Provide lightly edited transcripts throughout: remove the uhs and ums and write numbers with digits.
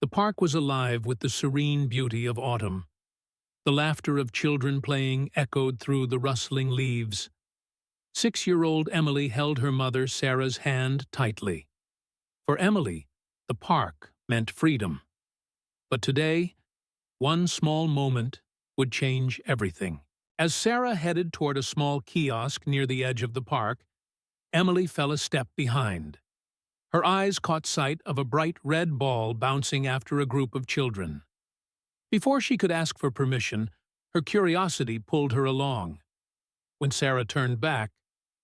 The park was alive with the serene beauty of autumn. The laughter of children playing echoed through the rustling leaves. 6-year-old Emily held her mother Sarah's hand tightly. For Emily, the park meant freedom. But today, one small moment would change everything. As Sarah headed toward a small kiosk near the edge of the park, Emily fell a step behind. Her eyes caught sight of a bright red ball bouncing after a group of children. Before she could ask for permission, her curiosity pulled her along. When Sarah turned back,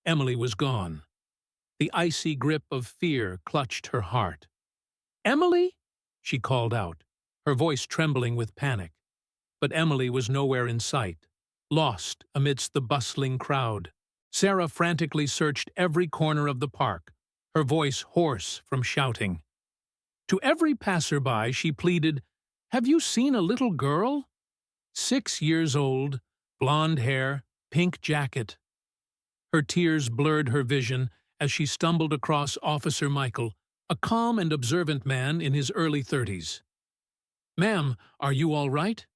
Emily was gone. The icy grip of fear clutched her heart. "Emily?" she called out, her voice trembling with panic. But Emily was nowhere in sight, lost amidst the bustling crowd. Sarah frantically searched every corner of the park, her voice hoarse from shouting. To every passerby she pleaded, "Have you seen a little girl?" 6 years old, blonde hair, pink jacket. Her tears blurred her vision as she stumbled across Officer Michael, a calm and observant man in his early 30s. "Ma'am, are you all right?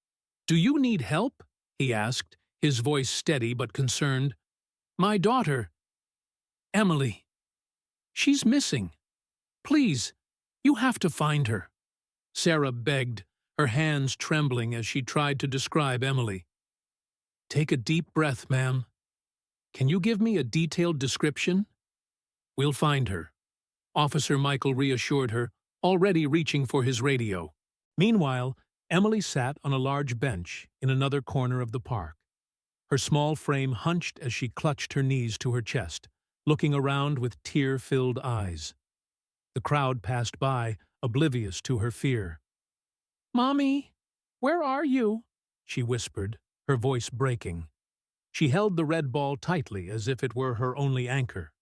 Do you need help?" he asked, his voice steady but concerned. "My daughter, Emily. She's missing. Please, you have to find her," Sarah begged, her hands trembling as she tried to describe Emily. "Take a deep breath, ma'am. Can you give me a detailed description?" "We'll find her," Officer Michael reassured her, already reaching for his radio. Meanwhile, Emily sat on a large bench in another corner of the park. Her small frame hunched as she clutched her knees to her chest, looking around with tear-filled eyes. The crowd passed by, oblivious to her fear. "Mommy, where are you?" she whispered, her voice breaking. She held the red ball tightly as if it were her only anchor.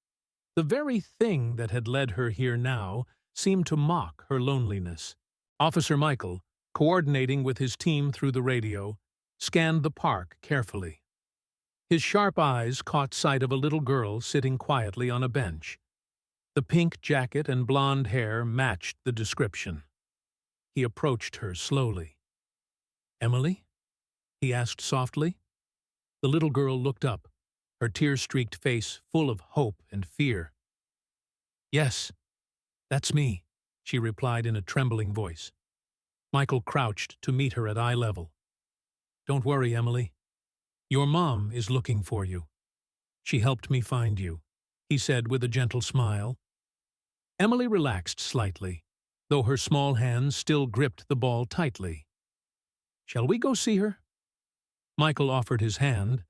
The very thing that had led her here now seemed to mock her loneliness. Officer Michael, coordinating with his team through the radio, scanned the park carefully. His sharp eyes caught sight of a little girl sitting quietly on a bench. The pink jacket and blonde hair matched the description. He approached her slowly. "Emily?" he asked softly. The little girl looked up, her tear-streaked face full of hope and fear. "Yes, that's me," she replied in a trembling voice. Michael crouched to meet her at eye level. "Don't worry, Emily. Your mom is looking for you. She helped me find you," he said with a gentle smile. Emily relaxed slightly, though her small hands still gripped the ball tightly. "Shall we go see her?" Michael offered his hand,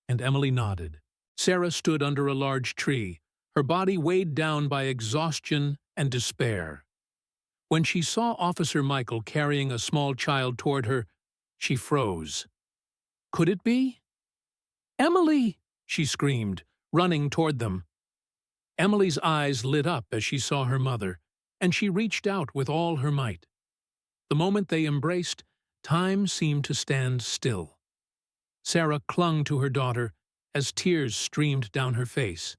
and Emily nodded. Sarah stood under a large tree, her body weighed down by exhaustion and despair. When she saw Officer Michael carrying a small child toward her, she froze. Could it be? "Emily!" she screamed, running toward them. Emily's eyes lit up as she saw her mother, and she reached out with all her might. The moment they embraced, time seemed to stand still. Sarah clung to her daughter as tears streamed down her face.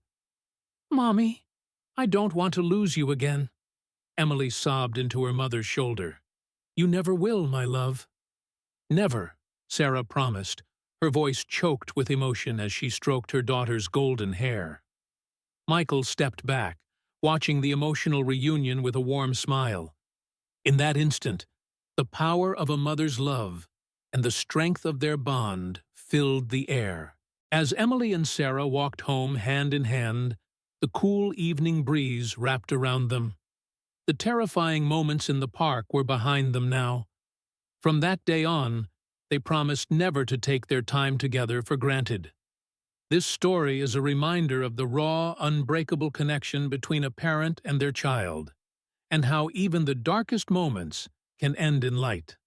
"Mommy, I don't want to lose you again," Emily sobbed into her mother's shoulder. "You never will, my love." "Never," Sarah promised, her voice choked with emotion as she stroked her daughter's golden hair. Michael stepped back, watching the emotional reunion with a warm smile. In that instant, the power of a mother's love and the strength of their bond filled the air. As Emily and Sarah walked home hand in hand, the cool evening breeze wrapped around them. The terrifying moments in the park were behind them now. From that day on, they promised never to take their time together for granted. This story is a reminder of the raw, unbreakable connection between a parent and their child, and how even the darkest moments can end in light.